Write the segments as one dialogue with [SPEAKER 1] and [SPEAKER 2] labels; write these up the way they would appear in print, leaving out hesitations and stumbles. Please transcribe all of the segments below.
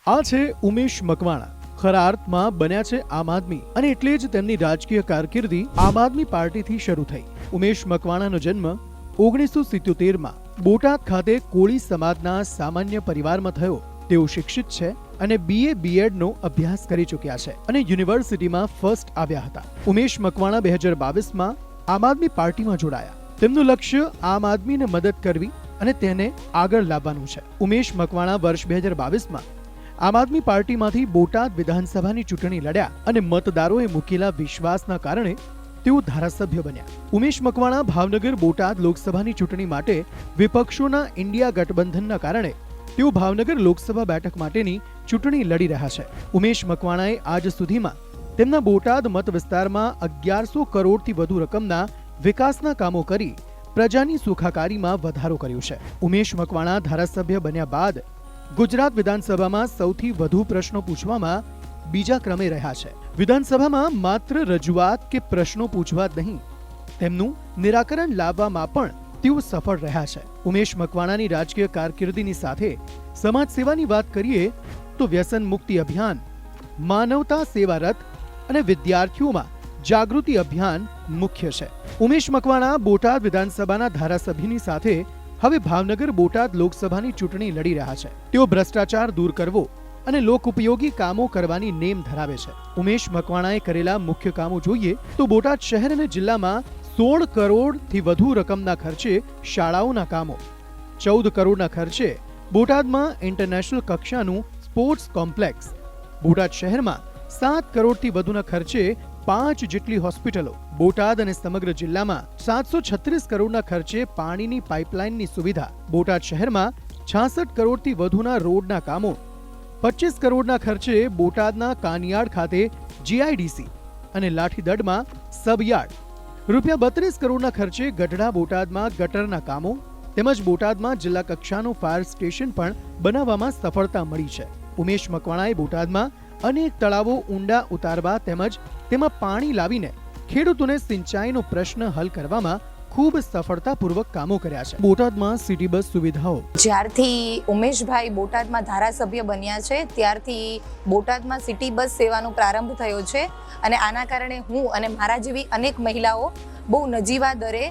[SPEAKER 1] આ છે ઉમેશ મકવાણા। ખરા અર્થમાં બન્યા છે આમ આદમી અને એટલે જ તેમની રાજકીય કારકિર્દી આમ આદમી પાર્ટીથી શરૂ થઈ। ઉમેશ મકવાણાનો જન્મ 1977માં બોટાદ ખાતે કોળી સમાજના સામાન્ય પરિવારમાં થયો। તેઓ શિક્ષિત છે અને BA B.Ed નો અભ્યાસ કરી ચૂક્યા છે અને યુનિવર્સિટીમાં ફર્સ્ટ આવ્યા હતા। ઉમેશ મકવાણા 2022માં આમ આદમી પાર્ટીમાં જોડાયા। તેમનું લક્ષ્ય આમ આદમીને મદદ કરવી અને તેને આગળ લાવવાનું છે। ઉમેશ મકવાણા વર્ષ 2022માં આમ આદમી પાર્ટીમાંથી બોટાદ વિધાનસભાની ચૂંટણી લડ્યા અને મતદારોએ મૂકેલા વિશ્વાસના કારણે તેઓ ધારાસભ્ય બન્યા। ઉમેશ મકવાણા ભાવનગર બોટાદ લોકસભાની ચૂંટણી માટે વિપક્ષોના ઇન્ડિયા ગઠબંધનના કારણે તેઓ ભાવનગર લોકસભા બેઠક માટેની ચૂંટણી લડી રહ્યા છે। ઉમેશ મકવાણાએ આજ સુધીમાં તેમના બોટાદ મત વિસ્તારમાં 1100 કરોડથી વધુ રકમના વિકાસના કામો કરી પ્રજાની સુખાકારીમાં વધારો કર્યો છે। ઉમેશ મકવાણા ધારાસભ્ય બન્યા બાદ ગુજરાત વિધાનસભામાં સૌથી વધુ પ્રશ્નો પૂછવામાં બીજા ક્રમે રહ્યા છે। વિધાનસભામાં માત્ર રજૂઆત કે પ્રશ્નો પૂછવા જ નહીં, તેમનું નિરાકરણ લાવવામાં પણ તેઓ સફળ રહ્યા છે। ઉમેશ મકવાણાની રાજકીય કારકિર્દીની સાથે સમાજ સેવાની વાત કરીએ તો વ્યસન મુક્તિ અભિયાન, માનવતા સેવા રથ અને વિદ્યાર્થીઓમાં જાગૃતિ અભિયાન મુખ્ય છે। ઉમેશ મકવાણા બોટાદ વિધાનસભાના ધારાસભ્યની સાથે હવે ભાવનગર બોટાદ લોકસભાની ચૂંટણી લડી રહ્યા છે। તેઓ ભ્રષ્ટાચાર દૂર કરવો અને લોક ઉપયોગી કામો કરવાની નેમ ધરાવે છે। ઉમેશ મકવાણાએ કરેલા મુખ્ય કામો જોઈએ તો બોટાદ શહેર અને જિલ્લામાં 16 કરોડથી વધુ રકમના ખર્ચે શાળાઓના કામો, 14 કરોડના ખર્ચે બોટાદમાં ઇન્ટરનેશનલ કક્ષાનું સ્પોર્ટ્સ કોમ્પ્લેક્સ, બોટાદ શહેરમાં 7 કરોડથી વધુના ખર્ચે 5 જેટલી હોસ્પિટલો, બોટાદ અને સમગ્ર જિલ્લામાં 736 કરોડના ખર્ચે પાણીની પાઇપલાઇનની સુવિધા, બોટાદ શહેરમાં 66 કરોડથી વધુના રોડના કામો, 25 કરોડના ખર્ચે બોટાદના કાનિયાડ ખાતે GIDC અને લાઠીદડમાં સબયાર્ડ, ₹32 કરોડના ખર્ચે ગઢડા બોટાદમાં ગટરના કામો તેમજ બોટાદમાં જિલ્લા કક્ષાનું ફાયર સ્ટેશન પણ બનાવવામાં સફળતા મળી છે। ઉમેશ મકવાણાએ બોટાદમાં અનેક તળાવો ઊંડા ઉતારવા તેમજ તેમાં પાણી લાવીને ખેડૂતોને સિંચાઈનો પ્રશ્ન હલ કરવામાં ખૂબ સફળતાપૂર્વક કામો કર્યા છે। બોટાદમાં સિટી બસ સુવિધાઓ
[SPEAKER 2] જ્યારથી ઉમેશભાઈ બોટાદમાં ધારાસભ્ય બન્યા છે ત્યારથી બોટાદમાં સિટી બસ સેવાનો પ્રારંભ થયો છે અને આના કારણે હું અને મારા જેવી અનેક મહિલાઓ બહુ નજીવા દરે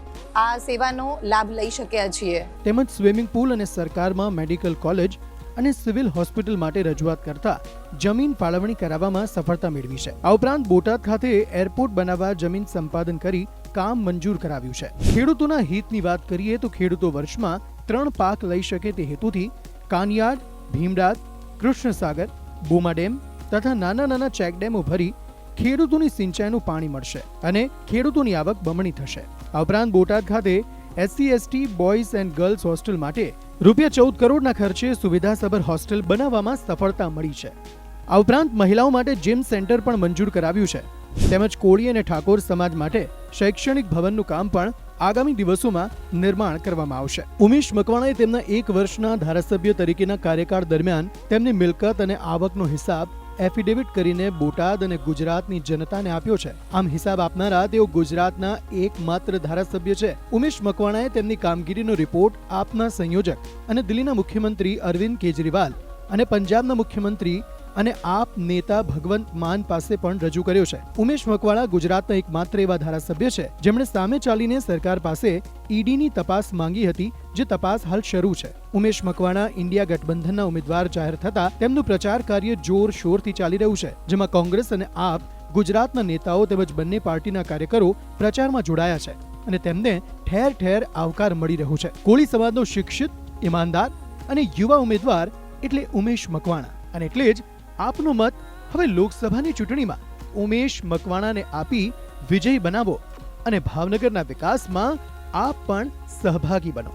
[SPEAKER 2] આ સેવાનો લાભ લઈ શક્યા છીએ।
[SPEAKER 1] તેમજ સ્વિમિંગ પુલ અને સરકારમાં મેડિકલ કોલેજ અને સિવિલ હોસ્પિટલ માટે રજૂઆત કરતા જમીન ફાળવણી કરાવવામાં સફળતા મેળવી છે। આ ઉપરાંત બોટાદ ખાતે એરપોર્ટ બનાવવા જમીન સંપાદન કરી કામ મંજૂર કરાવ્યું છે। ખેડૂતોના હિતની વાત કરીએ તો ખેડૂતો વર્ષમાં 3 પાક લઈ શકે તે હેતુથી કાનિયાડ, ભીમરાદ, કૃષ્ણસાગર, બોમા ડેમ તથા નાના નાના ચેકડેમો ભરી ખેડૂતોની સિંચાઈનું પાણી મળશે અને ખેડૂતોની આવક બમણી થશે। આ ઉપરાંત બોટાદ ખાતે SC/ST boys and girls hostel માટે ₹14 કરોડના ખર્ચે સુવિધાસભર હોસ્ટેલ બનાવવામાં સફળતા મળી છે। આ ઉપરાંત મહિલાઓ માટે જીમ સેન્ટર પણ મંજૂર કરાવ્યું છે તેમજ કોળી અને ઠાકોર સમાજ માટે શૈક્ષણિક ભવનનું કામ પણ આગામી દિવસોમાં નિર્માણ કરવામાં આવશે। ઉમેશ મકવાણાએ તેમના 1 વર્ષના ધારાસભ્ય તરીકેના કાર્યકાળ દરમિયાન તેમની મિલકત અને આવકનો હિસાબ એફિડેવિટ કરીને બોટાદ અને ગુજરાતની જનતાને આપ્યો છે। આમ હિસાબ આપનારા તેઓ ગુજરાતના એકમાત્ર ધારાસભ્ય છે। ઉમેશ મકવાણાએ તેમની કામગીરીનો રિપોર્ટ આપના સંયોજક અને દિલ્હીના મુખ્યમંત્રી અરવિંદ કેજરીવાલ અને પંજાબના મુખ્યમંત્રી અને આપ નેતા ભગવંત માન પાસે પણ રજૂ કર્યો છે। ઉમેશ મકવાણા ગુજરાતના એકમાત્ર એવા ધારાસભ્ય છે જેમણે સામે ચાલીને સરકાર પાસે ઈડીની તપાસ માંગી હતી, જે તપાસ હાલ શરૂ છે। ઉમેશ મકવાણા ઇન્ડિયા ગઠબંધનના ઉમેદવાર જાહેર થતા તેમનું પ્રચાર કાર્ય જોરશોરથી ચાલી રહ્યું છે, જેમાં કોંગ્રેસ અને આપ ગુજરાતના નેતાઓ તેમજ બંને પાર્ટીના કાર્યકરો પ્રચારમાં જોડાયા છે અને તેમને ઠેર ઠેર આવકાર મળી રહ્યો છે। કોળી સમાજનો શિક્ષિત, ઈમાનદાર અને યુવા ઉમેદવાર એટલે ઉમેશ મકવાણા અને એટલે જ આપનો મત હવે લોકસભાની ચૂંટણીમાં ઉમેશ મકવાણાને આપી વિજયી બનાવો અને ભાવનગરના વિકાસમાં આપ પણ સહભાગી બનો।